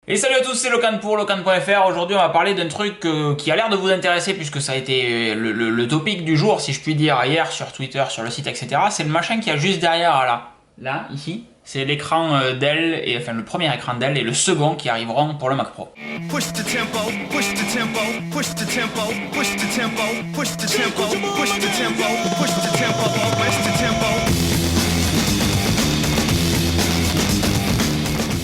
Et salut à tous, c'est Locan pour Locan.fr. Aujourd'hui, on va parler d'un truc qui a l'air de vous intéresser puisque ça a été le topic du jour, si je puis dire, hier sur Twitter, sur le site, etc. C'est le machin qui a juste derrière, là, ici. C'est l'écran Dell, et enfin le premier écran Dell et le second qui arriveront pour le Mac Pro. Push the tempo, push the tempo, push the tempo, push the tempo, push the tempo, push the tempo, push the tempo, push the tempo.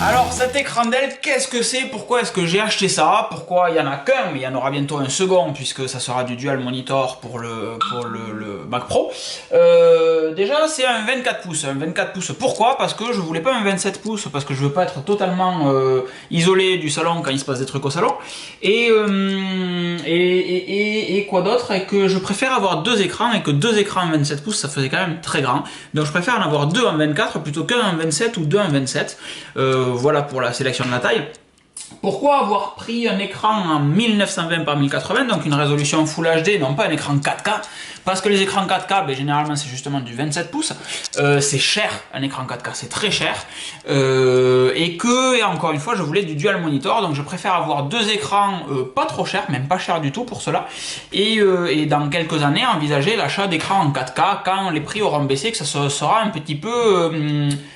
Alors cet écran Dell, qu'est-ce que c'est? Pourquoi est-ce que j'ai acheté ça? Pourquoi il n'y en a qu'un, mais il y en aura bientôt un second, puisque ça sera du dual monitor pour le Mac Pro. Déjà c'est un 24 pouces. Un 24 pouces, pourquoi? Parce que je voulais pas un 27 pouces, parce que je veux pas être totalement isolé du salon quand il se passe des trucs au salon. Et quoi d'autre? Et que je préfère avoir deux écrans, et que deux écrans en 27 pouces ça faisait quand même très grand. Donc je préfère en avoir deux en 24 plutôt qu'un en 27 ou deux en 27. Voilà pour la sélection de la taille. Pourquoi avoir pris un écran en 1920 par 1080, donc une résolution Full HD, non pas un écran 4K? Parce que les écrans 4K, ben, généralement c'est justement du 27 pouces. C'est cher, un écran 4K, c'est très cher. Et encore une fois, je voulais du dual monitor, donc je préfère avoir deux écrans pas trop chers, même pas cher du tout pour cela. Et dans quelques années, envisager l'achat d'écrans en 4K quand les prix auront baissé, que ça sera un petit peu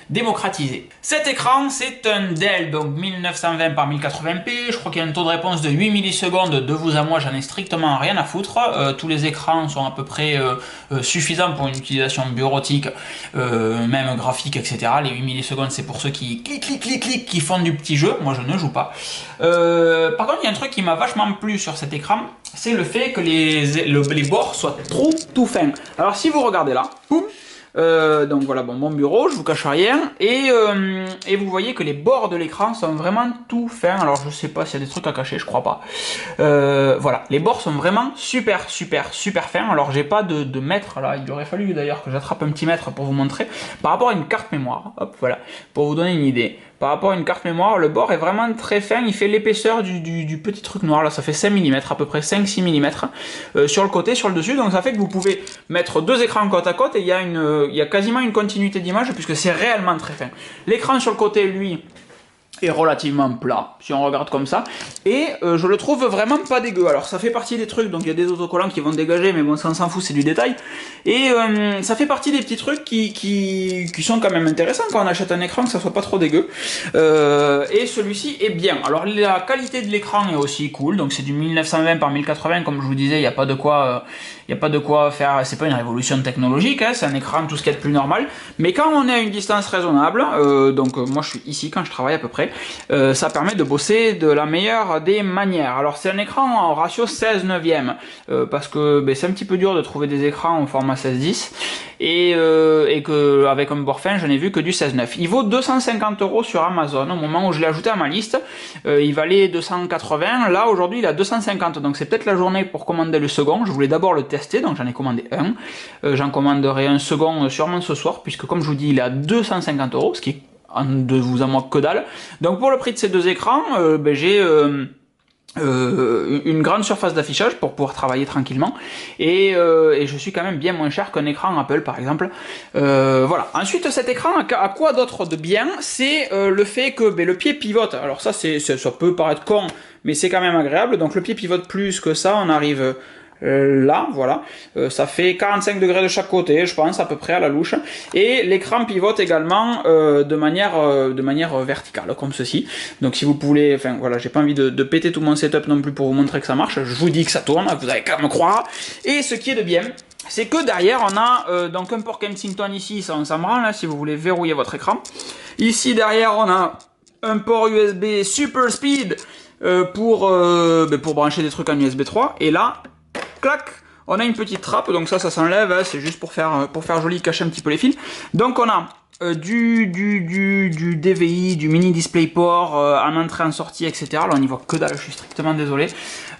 démocratisé. Cet écran, c'est un Dell, donc 1920 par 1080p. Je crois qu'il y a un taux de réponse de 8 millisecondes. De vous à moi, j'en ai strictement rien à foutre. Tous les écrans sont à peu près suffisants pour une utilisation bureautique, même graphique, etc. Les 8 millisecondes, c'est pour ceux qui cliquent, qui font du petit jeu. Moi, je ne joue pas. Par contre, il y a un truc qui m'a vachement plu sur cet écran, c'est le fait que les bords soient tout fins. Alors, si vous regardez là, boum, donc voilà, bon, mon bureau, je vous cache rien, et vous voyez que les bords de l'écran sont vraiment tout fins. Alors je sais pas s'il y a des trucs à cacher, je crois pas. Voilà, les bords sont vraiment super fins. Alors j'ai pas de mètre là, il aurait fallu d'ailleurs que j'attrape un petit mètre pour vous montrer. Par rapport à une carte mémoire, hop, voilà, pour vous donner une idée. Par rapport à une carte mémoire, le bord est vraiment très fin, il fait l'épaisseur du petit truc noir, là ça fait 5 mm, à peu près 5-6 mm sur le côté, sur le dessus, donc ça fait que vous pouvez mettre deux écrans côte à côte et il y a quasiment une continuité d'image puisque c'est réellement très fin. L'écran sur le côté, lui, est relativement plat, si on regarde comme ça, et je le trouve vraiment pas dégueu. Alors ça fait partie des trucs, donc il y a des autocollants qui vont dégager, mais bon ça on s'en fout, c'est du détail, et ça fait partie des petits trucs qui sont quand même intéressants quand on achète un écran, que ça soit pas trop dégueu, et celui-ci est bien. Alors la qualité de l'écran est aussi cool, donc c'est du 1920 par 1080, comme je vous disais, il n'y a pas de quoi faire, c'est pas une révolution technologique, hein, c'est un écran tout ce qu'il y a de plus normal, mais quand on est à une distance raisonnable, donc moi je suis ici quand je travaille à peu près, ça permet de bosser de la meilleure des manières. Alors c'est un écran en ratio 16/9, parce que c'est un petit peu dur de trouver des écrans au format 16:10, et que avec un bord fin je n'ai vu que du 16/9. Il vaut 250 € sur Amazon au moment où je l'ai ajouté à ma liste. Il valait 280, là aujourd'hui il est à 250, donc c'est peut-être la journée pour commander le second. Je voulais d'abord le tester, donc j'en ai commandé un. J'en commanderai un second sûrement ce soir, puisque comme je vous dis il est à 250 €, ce qui est de vous à moi que dalle. Donc pour le prix de ces deux écrans, j'ai une grande surface d'affichage pour pouvoir travailler tranquillement, et je suis quand même bien moins cher qu'un écran Apple par exemple. Voilà. Ensuite cet écran a quoi d'autre de bien? C'est le fait que le pied pivote. Alors ça peut paraître con, mais c'est quand même agréable. Donc le pied pivote plus que ça, on arrive là, voilà, ça fait 45 degrés de chaque côté, je pense, à peu près à la louche, et l'écran pivote également de manière verticale, comme ceci. Donc si vous voulez, enfin voilà, j'ai pas envie de péter tout mon setup non plus pour vous montrer que ça marche, je vous dis que ça tourne, vous avez qu'à me croire. Et ce qui est de bien, c'est que derrière on a donc un port Kensington ici, ça on s'en branle, là, si vous voulez verrouiller votre écran. Ici derrière on a un port USB Super Speed pour brancher des trucs en USB 3, et là, clac, on a une petite trappe, donc ça s'enlève, hein, c'est juste pour faire joli, cacher un petit peu les fils. Donc on a du DVI, du mini DisplayPort en entrée, en sortie, etc. Là on n'y voit que dalle, je suis strictement désolé.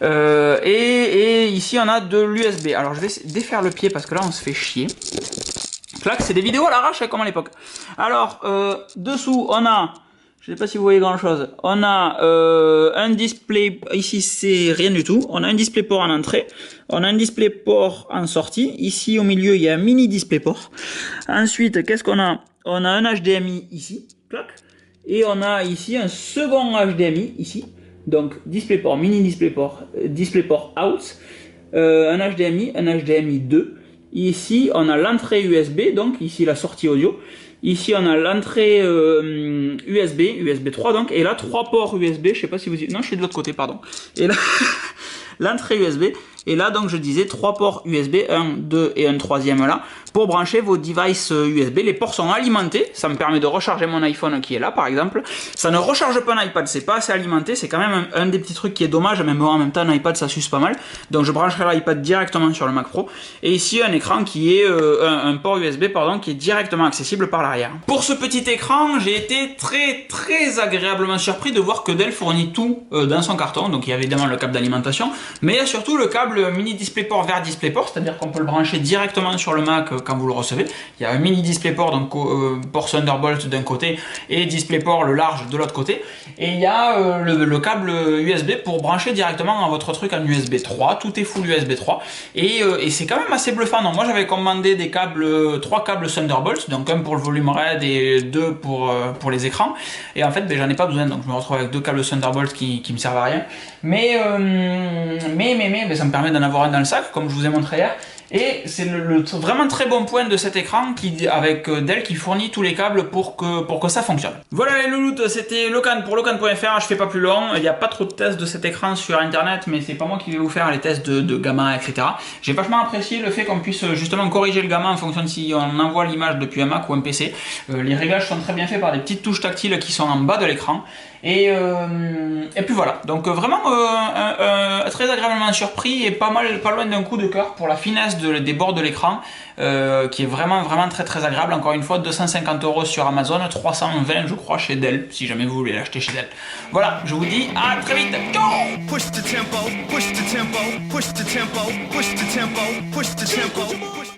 Et ici on a de l'USB. Alors je vais défaire le pied parce que là on se fait chier. Clac, c'est des vidéos à l'arrache comme à l'époque. Alors dessous on a, je sais pas si vous voyez grand chose. On a un display, ici c'est rien du tout. On a un DisplayPort en entrée. On a un DisplayPort en sortie. Ici au milieu il y a un mini DisplayPort. Ensuite qu'est-ce qu'on a? On a un HDMI ici. Clac. Et on a ici un second HDMI, ici. Donc DisplayPort, mini DisplayPort, DisplayPort out, un HDMI 2. Ici, on a l'entrée USB, donc ici la sortie audio. Ici, on a l'entrée USB 3, donc. Et là, 3 ports USB, je sais pas si vous... Non, je suis de l'autre côté, pardon. Et là, l'entrée USB. Et là, donc, je disais 3 ports USB, 1, 2 et un troisième là, pour brancher vos devices USB. Les ports sont alimentés, ça me permet de recharger mon iPhone qui est là, par exemple. Ça ne recharge pas un iPad, c'est pas assez alimenté, c'est quand même un des petits trucs qui est dommage, mais bon, en même temps, un iPad, ça suce pas mal. Donc, je brancherai l'iPad directement sur le Mac Pro. Et ici, un écran qui est, un port USB, pardon, qui est directement accessible par l'arrière. Pour ce petit écran, j'ai été très agréablement surpris de voir que Dell fournit tout dans son carton. Donc, il y a évidemment le câble d'alimentation, mais il y a surtout le câble mini DisplayPort vers DisplayPort, c'est-à-dire qu'on peut le brancher directement sur le Mac quand vous le recevez. Il y a un mini DisplayPort, donc port Thunderbolt d'un côté et DisplayPort le large de l'autre côté. Et il y a le câble USB pour brancher directement votre truc en USB 3. Tout est full USB 3 et c'est quand même assez bluffant. Donc moi j'avais commandé des câbles, 3 câbles Thunderbolt, donc un pour le volume RAID et 2 pour les écrans. Et en fait ben, j'en ai pas besoin, donc je me retrouve avec 2 câbles Thunderbolt qui me servent à rien. Mais ben, ça me permet d'en avoir un dans le sac, comme je vous ai montré hier. Et c'est le vraiment très bon point de cet écran avec Dell qui fournit tous les câbles pour que ça fonctionne. Voilà les louloutes, c'était Locan pour Locan.fr, je fais pas plus long, il n'y a pas trop de tests de cet écran sur internet, mais c'est pas moi qui vais vous faire les tests de gamma, etc. J'ai vachement apprécié le fait qu'on puisse justement corriger le gamma en fonction de si on envoie l'image depuis un Mac ou un PC. Les réglages sont très bien faits par des petites touches tactiles qui sont en bas de l'écran. Et puis voilà, donc vraiment très agréablement surpris et pas loin d'un coup de cœur pour la finesse des bords de l'écran qui est vraiment très agréable. Encore une fois, 250 € sur Amazon, 320 je crois chez Dell, si jamais vous voulez l'acheter chez Dell. Voilà, je vous dis à très vite, ciao. Push the tempo, push the tempo, push the tempo, push the tempo, push the tempo.